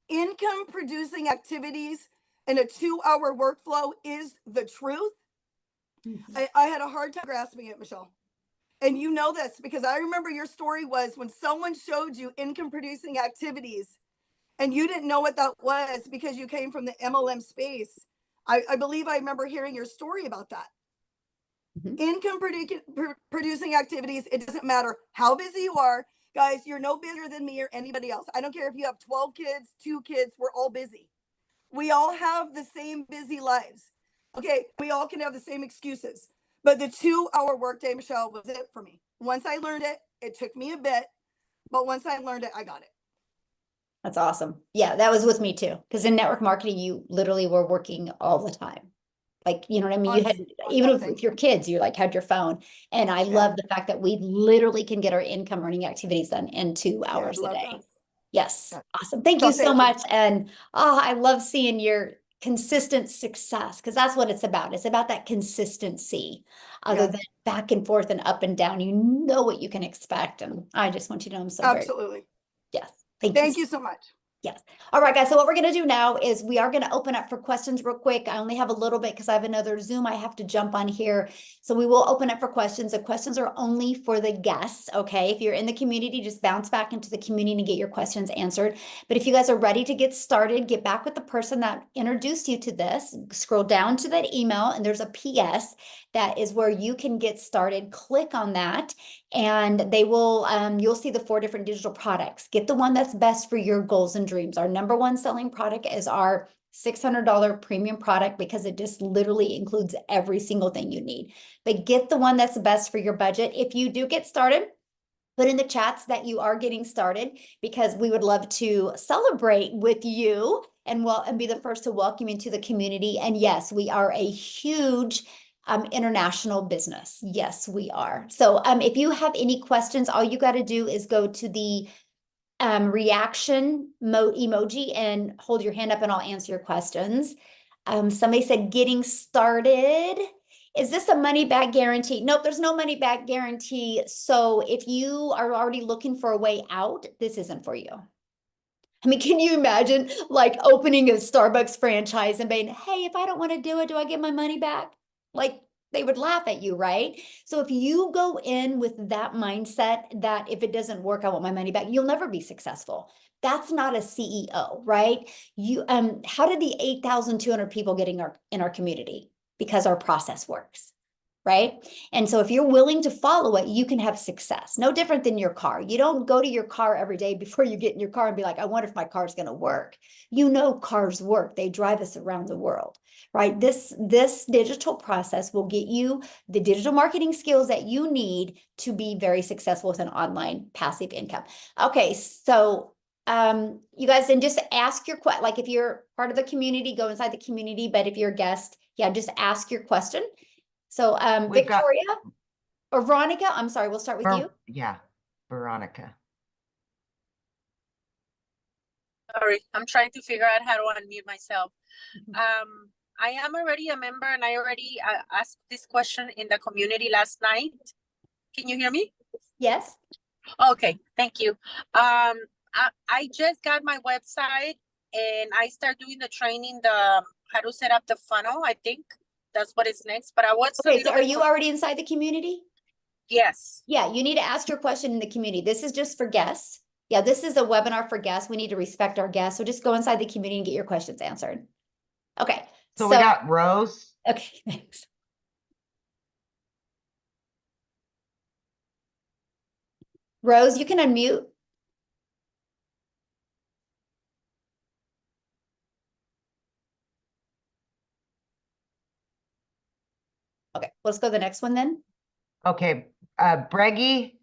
Income producing activities in a 2-hour workflow is the truth. I had a hard time grasping it, Michelle. And you know this because I remember your story was when someone showed you income producing activities and you didn't know what that was because you came from the MLM space. I believe I remember hearing your story about that. Income producing activities, it doesn't matter how busy you are. Guys, you're no busier than me or anybody else. I don't care if you have 12 kids, 2 kids, we're all busy. We all have the same busy lives. Okay, we all can have the same excuses. But the 2-hour workday, Michelle, was it for me. Once I learned it, it took me a bit, but once I learned it, I got it. That's awesome. Yeah, that was with me too. Because in network marketing, you literally were working all the time. Like, you know what I mean? You had, even with your kids, you like had your phone. And I love the fact that we literally can get our income earning activities done in 2 hours a day. That. Yes. Yeah. Awesome. Thank you so much. And I love seeing your consistent success because that's what it's about. It's about that consistency other than back and forth and up and down. You know what you can expect. And I just want you to know I'm so absolutely. Yes. Thank you so much. Yes. All right, guys. So what we're going to do now is we are going to open up for questions real quick. I only have a little bit because I have another Zoom I have to jump on here. So we will open up for questions. The questions are only for the guests. Okay. If you're in the community, just bounce back into the community and get your questions answered. But if you guys are ready to get started, get back with the person that introduced you to this, scroll down to that email and there's a PS that is where you can get started. Click on that and they will, you'll see the 4 different digital products. Get the one that's best for your goals and dreams. Our number 1 selling product is our $600 premium product because it just literally includes every single thing you need. But get the one that's best for your budget. If you do get started, put in the chats that you are getting started because we would love to celebrate with you and be the first to welcome you into the community. And yes, we are a huge international business. Yes, we are. So if you have any questions, all you got to do is go to the reaction emoji and hold your hand up and I'll answer your questions. Somebody said getting started. Is this a money back guarantee? Nope, there's no money back guarantee. So if you are already looking for a way out, this isn't for you. I mean, can you imagine like opening a Starbucks franchise and being, hey, if I don't want to do it, do I get my money back? Like they would laugh at you, right? So if you go in with that mindset that if it doesn't work, I want my money back, you'll never be successful. That's not a CEO, right? You, how did the 8,200 people get in our community? Because our process works. Right? And so if you're willing to follow it, you can have success. No different than your car. You don't go to your car every day before you get in your car and be like, I wonder if my car's going to work. You know, cars work. They drive us around the world, right? This digital process will get you the digital marketing skills that you need to be very successful with an online passive income. Okay. So you guys then just ask your question. Like if you're part of the community, go inside the community. But if you're a guest, yeah, just ask your question. So Victoria or Veronica, I'm sorry, we'll start with you. Yeah, Veronica. Sorry, I'm trying to figure out how to unmute myself. I am already a member and I already asked this question in the community last night. Can you hear me? Yes. Okay, thank you. I just got my website and I start doing the training, how to set up the funnel. I think that's what is next, but I was a Okay, so little are bit you already inside the community? Yes. Yeah, you need to ask your question in the community. This is just for guests. Yeah, this is a webinar for guests. We need to respect our guests. So just go inside the community and get your questions answered. Okay. So we got Rose. Okay, thanks. Rose, you can unmute. Okay, let's go to the next one then. Okay, Breggy.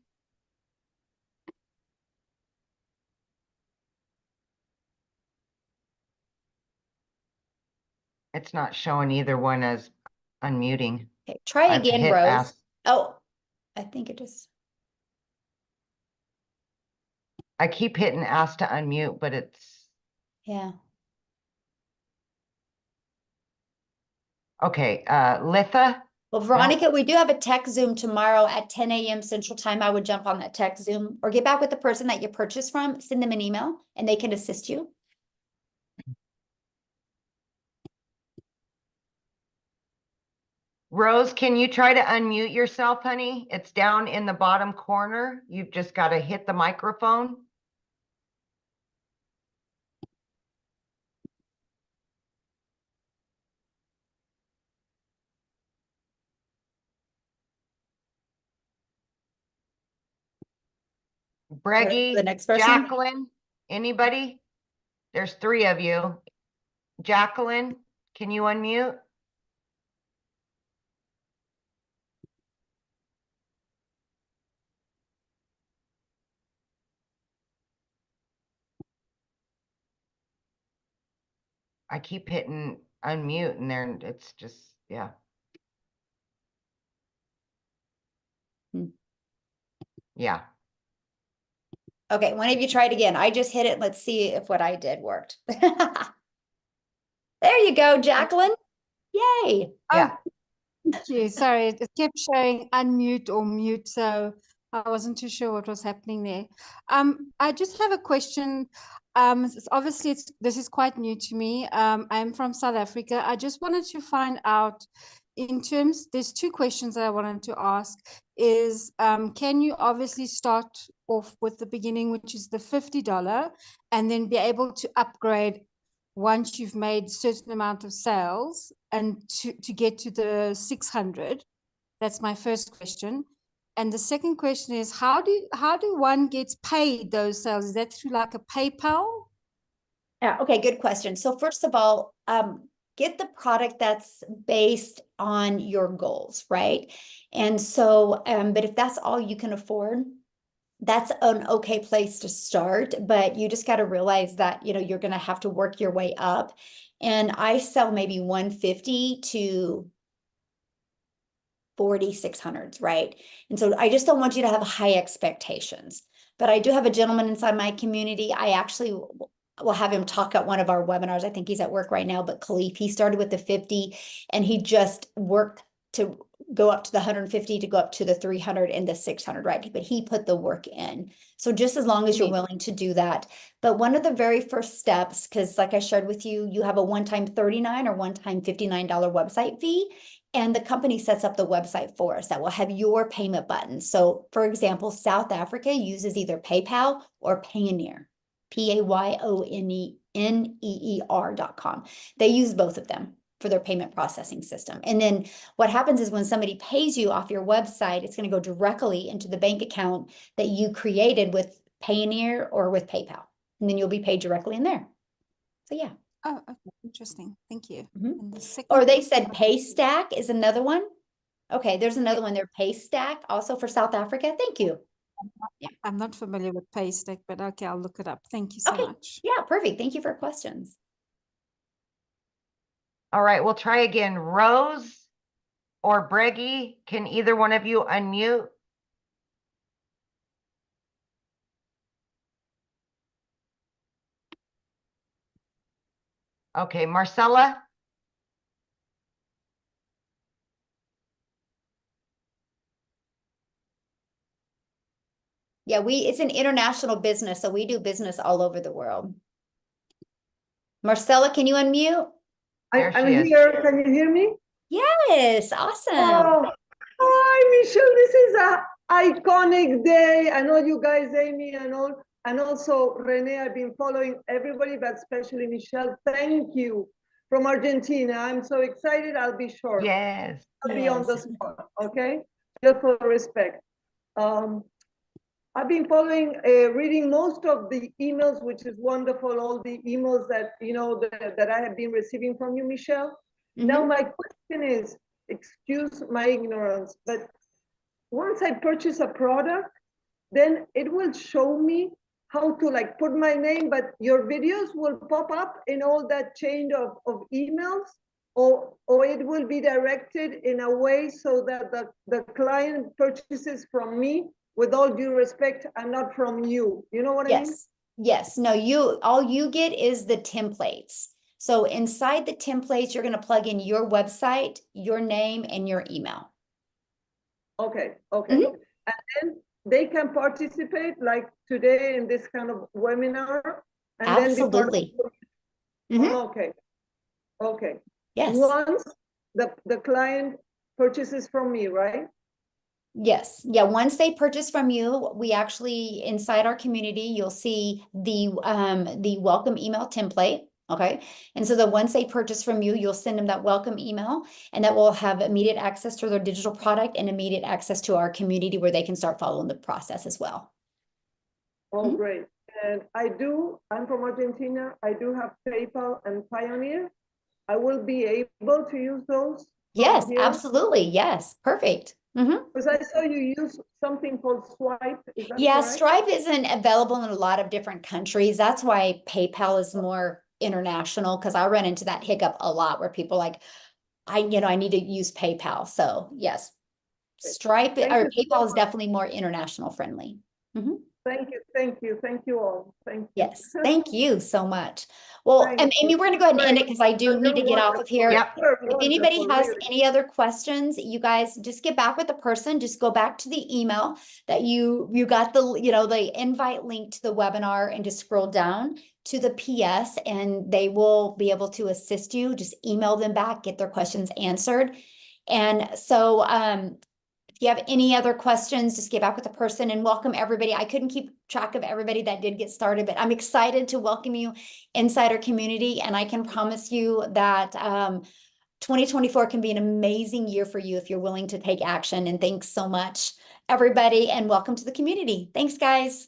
It's not showing either one as unmuting. Okay, try I've again, hit Rose. ask. Oh, I think it just. I keep hitting ask to unmute, but it's Yeah. okay. Litha. Well, Veronica, we do have a tech Zoom tomorrow at 10 a.m. Central Time. I would jump on that tech Zoom or get back with the person that you purchased from, send them an email and they can assist you. Rose, can you try to unmute yourself, honey? It's down in the bottom corner. You've just got to hit the microphone. Breggy, The next person. Jacqueline, anybody? There's 3 of you. Jacqueline, can you unmute? I keep hitting unmute and there it's just, yeah. Hmm. Yeah. Okay, one of you try it again. I just hit it. Let's see if what I did worked. There you go, Jacqueline. Yay. Yeah. Thank you. Sorry, it kept showing unmute or mute, so I wasn't too sure what was happening there. I just have a question. Obviously, this is quite new to me. I'm from South Africa. I just wanted to find out in terms, there's 2 questions that I wanted to ask is, can you obviously start off with the beginning, which is the $50, and then be able to upgrade once you've made certain amount of sales and to get to the 600? That's my first question. And the second question is, how do one gets paid those sales? Is that through like a PayPal? Yeah, okay, good question. So first of all, get the product that's based on your goals, right? And so, but if that's all you can afford, that's an okay place to start, but you just got to realize that, you're going to have to work your way up. And I sell maybe 150 to 4,600s, right? And so I just don't want you to have high expectations. But I do have a gentleman inside my community. I actually will have him talk at one of our webinars. I think he's at work right now, but Khalif, he started with the 50 and he just worked to go up to the 150 to go up to the 300 and the 600, right? But he put the work in. So just as long as you're willing to do that. But one of the very first steps, because like I shared with you, you have a one-time $39 or one-time $59 website fee. And the company sets up the website for us that will have your payment button. So for example, South Africa uses either PayPal or Payoneer, PAYONEER.com. They use both of them for their payment processing system. And then what happens is when somebody pays you off your website, it's going to go directly into the bank account that you created with Payoneer or with PayPal. And then you'll be paid directly in there. So yeah. Oh, okay. Interesting. Thank you. Mhm. And the second Or they said Paystack is another one. Okay, there's another one there, Paystack, also for South Africa. Thank you. I'm not familiar with Paystack, but okay, I'll look it up. Thank you so Okay, much. yeah, perfect. Thank you for questions. All right, we'll try again. Rose or Breggy, can either one of you unmute? Okay, Marcella? Yeah, it's an international business, so we do business all over the world. Marcella, can you unmute? There I'm she is. here. Can you hear me? Yes, awesome. Oh, hi, Michelle. This is a iconic day. I know you guys, Amy, and all, and also Renee. I've been following everybody, but especially Michelle. Thank you from Argentina. I'm so excited. I'll be short. Yes. I'll be on the spot. Okay, just for respect. I've been following, reading most of the emails, which is wonderful. All the emails that that I have been receiving from you, Michelle. Now, my question is, excuse my ignorance, but once I purchase a product, then it will show me how to like put my name, but your videos will pop up in all that chain of emails, or it will be directed in a way so that the client purchases from me with all due respect and not from you. You know what I mean? Yes. No, all you get is the templates. So inside the templates, you're going to plug in your website, your name, and your email. Okay. And then they can participate like today in this kind of webinar. And Absolutely. Then be part of Okay. Yes. Once the client purchases from me, right? Yes. Yeah. Once they purchase from you, we actually, inside our community, you'll see the welcome email template. Okay. And so once they purchase from you, you'll send them that welcome email, and that will have immediate access to their digital product and immediate access to our community where they can start following the process as well. Oh, great. And I'm from Argentina. I do have PayPal and Pioneer. I will be able to use those. Yes, absolutely. Yes. Perfect. Because I saw you use something called Swipe. Is that Yeah, correct? Stripe isn't available in a lot of different countries. That's why PayPal is more international, because I run into that hiccup a lot where people like, I need to use PayPal. So yes, Stripe or PayPal is definitely more international friendly. Thank you all. Thank you. Yes, thank you so much. Well, and Amy, we're going to go ahead and end it because I do need to get off of here. Yep. If anybody has any other questions, you guys just get back with the person. Just go back to the email that you got the invite link to the webinar, and just scroll down to the PS, and they will be able to assist you. Just email them back, get their questions answered. And so, if you have any other questions, just get back with the person, and welcome everybody. I couldn't keep track of everybody that did get started, but I'm excited to welcome you inside our community. And I can promise you that 2024 can be an amazing year for you if you're willing to take action. And thanks so much, everybody, and welcome to the community. Thanks, guys.